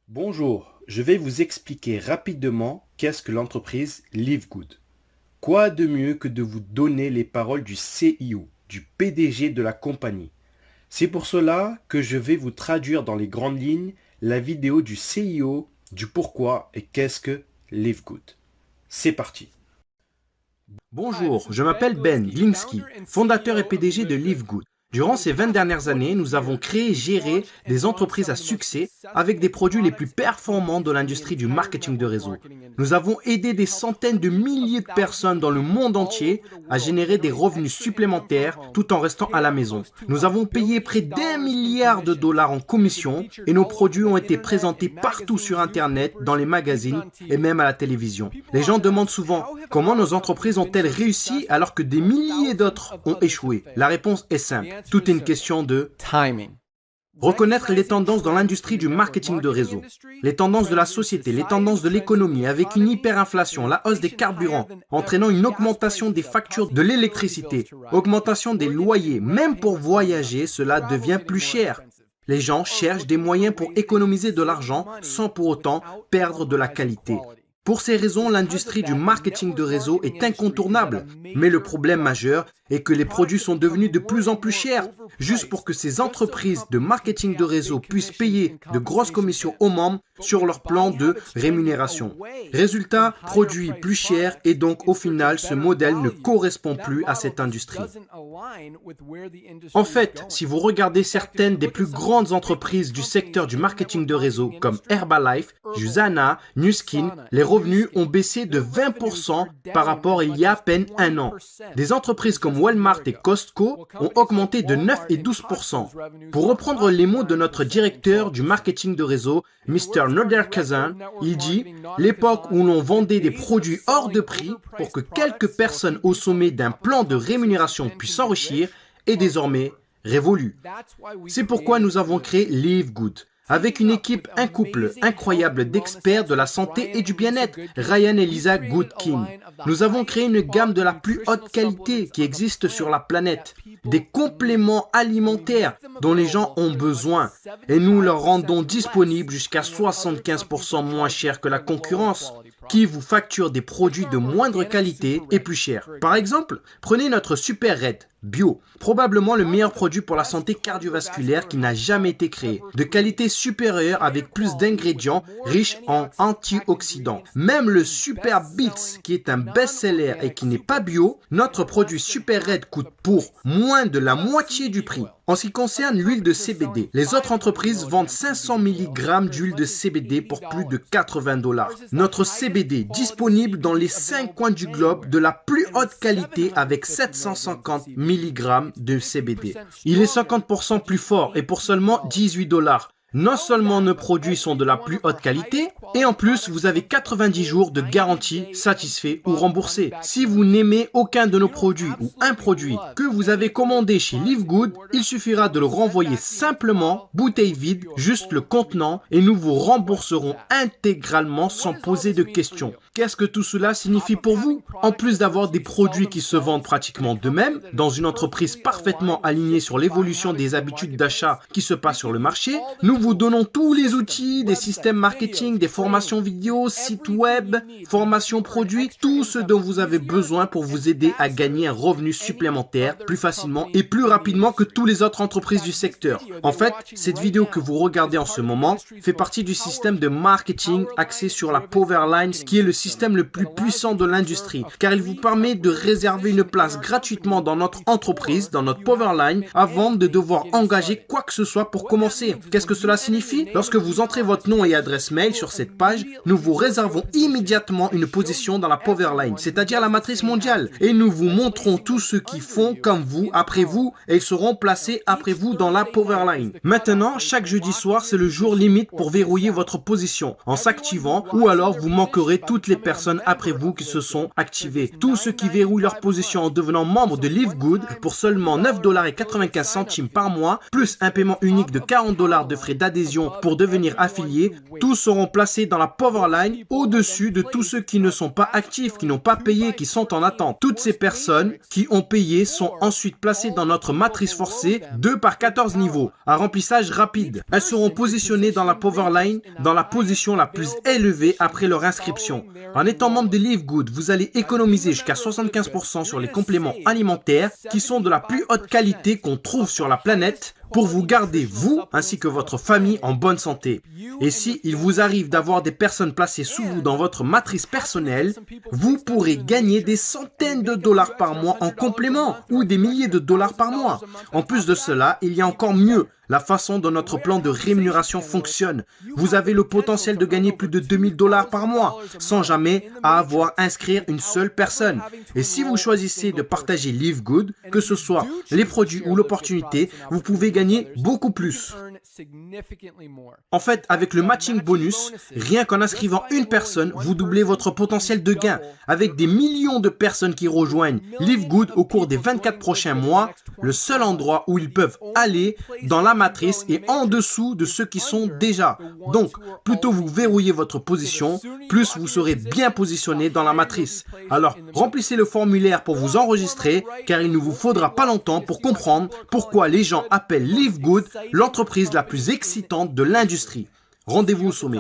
Bonjour, je vais vous expliquer rapidement qu'est-ce que l'entreprise Live Good. Quoi de mieux que de vous donner les paroles du CIO, du PDG de la compagnie. C'est pour cela que je vais vous traduire dans les grandes lignes la vidéo du CIO, du pourquoi et qu'est-ce que Live Good. C'est parti. Bonjour, je m'appelle Ben Glinsky, fondateur et PDG de Live Good. Durant ces 20 dernières années, nous avons créé et géré des entreprises à succès avec des produits les plus performants de l'industrie du marketing de réseau. Nous avons aidé des centaines de milliers de personnes dans le monde entier à générer des revenus supplémentaires tout en restant à la maison. Nous avons payé près d'1 milliard de dollars en commission et nos produits ont été présentés partout sur Internet, dans les magazines et même à la télévision. Les gens demandent souvent comment nos entreprises ont-elles réussi alors que des milliers d'autres ont échoué. La réponse est simple. Tout est une question de timing. Reconnaître les tendances dans l'industrie du marketing de réseau, les tendances de la société, les tendances de l'économie avec une hyperinflation, la hausse des carburants, entraînant une augmentation des factures de l'électricité, augmentation des loyers, même pour voyager, cela devient plus cher. Les gens cherchent des moyens pour économiser de l'argent sans pour autant perdre de la qualité. Pour ces raisons, l'industrie du marketing de réseau est incontournable. Mais le problème majeur est que les produits sont devenus de plus en plus chers. Juste pour que ces entreprises de marketing de réseau puissent payer de grosses commissions aux membres sur leur plan de rémunération. Résultat, produits plus chers et donc au final, ce modèle ne correspond plus à cette industrie. En fait, si vous regardez certaines des plus grandes entreprises du secteur du marketing de réseau comme Herbalife, Usana, Nu Skin, les revenus ont baissé de 20% par rapport à il y a à peine un an. Des entreprises comme Walmart et Costco ont augmenté de 9 et 12%. Pour reprendre les mots de notre directeur du marketing de réseau, Mr. Noderkazan, il dit « L'époque où l'on vendait des produits hors de prix pour que quelques personnes au sommet d'un plan de rémunération puissent s'enrichir est désormais révolue. » C'est pourquoi nous avons créé Live Good. Avec une équipe, un couple incroyable d'experts de la santé et du bien-être, Ryan et Lisa Goodkin. Nous avons créé une gamme de la plus haute qualité qui existe sur la planète. Des compléments alimentaires dont les gens ont besoin. Et nous leur rendons disponibles jusqu'à 75% moins cher que la concurrence, qui vous facture des produits de moindre qualité et plus chers. Par exemple, prenez notre Super Red Bio, probablement le meilleur produit pour la santé cardiovasculaire qui n'a jamais été créé. De qualité supérieure avec plus d'ingrédients riches en antioxydants. Même le Super Beats, qui est un best-seller et qui n'est pas bio, notre produit Super Red coûte pour moins de la moitié du prix. En ce qui concerne l'huile de CBD, les autres entreprises vendent 500 mg d'huile de CBD pour plus de 80 $. Notre CBD disponible dans les 5 coins du globe de la plus haute qualité avec 750 mg de CBD. Il est 50% plus fort et pour seulement 18 $. Non seulement nos produits sont de la plus haute qualité, et en plus vous avez 90 jours de garantie satisfait ou remboursé. Si vous n'aimez aucun de nos produits ou un produit que vous avez commandé chez Live Good, il suffira de le renvoyer simplement, bouteille vide, juste le contenant, et nous vous rembourserons intégralement sans poser de questions. Qu'est-ce que tout cela signifie pour vous? En plus d'avoir des produits qui se vendent pratiquement d'eux-mêmes, dans une entreprise parfaitement alignée sur l'évolution des habitudes d'achat qui se passent sur le marché, nous vous donnons tous les outils, des systèmes marketing, des formations vidéo, sites web, formations produits, tout ce dont vous avez besoin pour vous aider à gagner un revenu supplémentaire plus facilement et plus rapidement que toutes les autres entreprises du secteur. En fait, cette vidéo que vous regardez en ce moment fait partie du système de marketing axé sur la Powerline, qui est le système le plus puissant de l'industrie, car il vous permet de réserver une place gratuitement dans notre entreprise, dans notre Powerline, avant de devoir engager quoi que ce soit pour commencer. Qu'est-ce que cela signifie? Lorsque vous entrez votre nom et adresse mail sur cette page, nous vous réservons immédiatement une position dans la Powerline, c'est-à-dire la matrice mondiale, et nous vous montrons tous ceux qui font comme vous, après vous, et ils seront placés après vous dans la Powerline. Maintenant, chaque jeudi soir, c'est le jour limite pour verrouiller votre position en s'activant, ou alors vous manquerez toutes les personnes après vous qui se sont activées. Tous ceux qui verrouillent leur position en devenant membre de Live Good pour seulement 9,95 $ par mois, plus un paiement unique de 40 $ de frais d'adhésion pour devenir affiliés, tous seront placés placés dans la Powerline au-dessus de tous ceux qui ne sont pas actifs, qui n'ont pas payé, qui sont en attente. Toutes ces personnes qui ont payé sont ensuite placées dans notre matrice forcée 2 par 14 niveaux, à remplissage rapide. Elles seront positionnées dans la Powerline dans la position la plus élevée après leur inscription. En étant membre de Live Good, vous allez économiser jusqu'à 75% sur les compléments alimentaires qui sont de la plus haute qualité qu'on trouve sur la planète pour vous garder, vous, ainsi que votre famille, en bonne santé. Et si il vous arrive d'avoir des personnes placées sous vous dans votre matrice personnelle, vous pourrez gagner des centaines de dollars par mois en complément ou des milliers de dollars par mois. En plus de cela, il y a encore mieux. La façon dont notre plan de rémunération fonctionne. Vous avez le potentiel de gagner plus de 2000 dollars par mois sans jamais avoir à inscrire une seule personne. Et si vous choisissez de partager Live Good, que ce soit les produits ou l'opportunité, vous pouvez gagner beaucoup plus. En fait, avec le matching bonus, rien qu'en inscrivant une personne, vous doublez votre potentiel de gain. Avec des millions de personnes qui rejoignent Live Good au cours des 24 prochains mois, le seul endroit où ils peuvent aller dans la matrice est en dessous de ceux qui sont déjà. Donc, plus tôt vous verrouillez votre position, plus vous serez bien positionné dans la matrice. Alors, remplissez le formulaire pour vous enregistrer, car il ne vous faudra pas longtemps pour comprendre pourquoi les gens appellent Live Good l'entreprise la plus excitante de l'industrie. Rendez-vous au sommet.